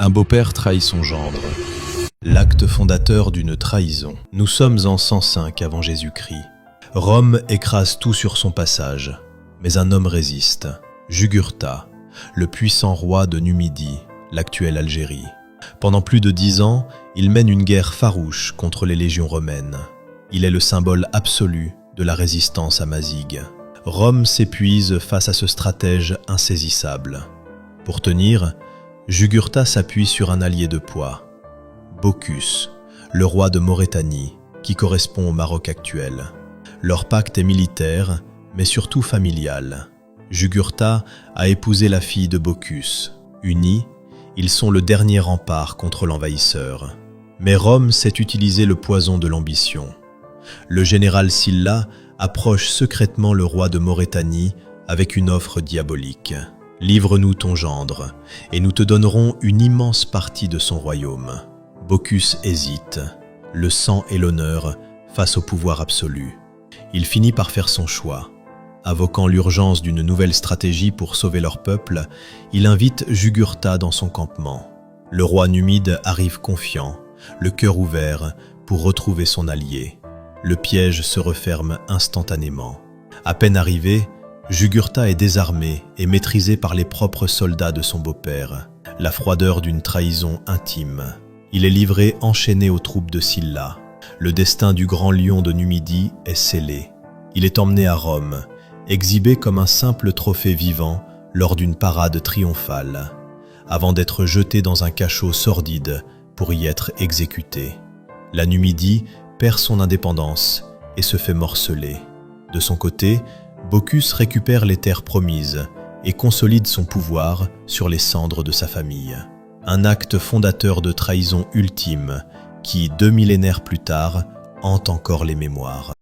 Un beau-père trahit son gendre. L'acte fondateur d'une trahison. Nous sommes en 105 avant Jésus-Christ. Rome écrase tout sur son passage, mais un homme résiste. Jugurtha, le puissant roi de Numidie, l'actuelle Algérie. Pendant plus de 10 ans, il mène une guerre farouche contre les légions romaines. Il est le symbole absolu de la résistance amazigue. Rome s'épuise face à ce stratège insaisissable. Pour tenir, Jugurtha s'appuie sur un allié de poids, Bocchus, le roi de Maurétanie, qui correspond au Maroc actuel. Leur pacte est militaire, mais surtout familial. Jugurtha a épousé la fille de Bocchus. Unis, ils sont le dernier rempart contre l'envahisseur. Mais Rome sait utiliser le poison de l'ambition. Le général Sylla approche secrètement le roi de Maurétanie avec une offre diabolique. « Livre-nous ton gendre, et nous te donnerons une immense partie de son royaume. » Bocchus hésite, le sang et l'honneur face au pouvoir absolu. Il finit par faire son choix. Invoquant l'urgence d'une nouvelle stratégie pour sauver leur peuple, il invite Jugurtha dans son campement. Le roi numide arrive confiant, le cœur ouvert, pour retrouver son allié. Le piège se referme instantanément. À peine arrivé, Jugurtha est désarmé et maîtrisé par les propres soldats de son beau-père. La froideur d'une trahison intime. Il est livré enchaîné aux troupes de Sylla. Le destin du grand lion de Numidie est scellé. Il est emmené à Rome, exhibé comme un simple trophée vivant lors d'une parade triomphale, avant d'être jeté dans un cachot sordide pour y être exécuté. La Numidie perd son indépendance et se fait morceler. De son côté, Bocchus récupère les terres promises et consolide son pouvoir sur les cendres de sa famille. Un acte fondateur de trahison ultime qui, 2 millénaires plus tard, hante encore les mémoires.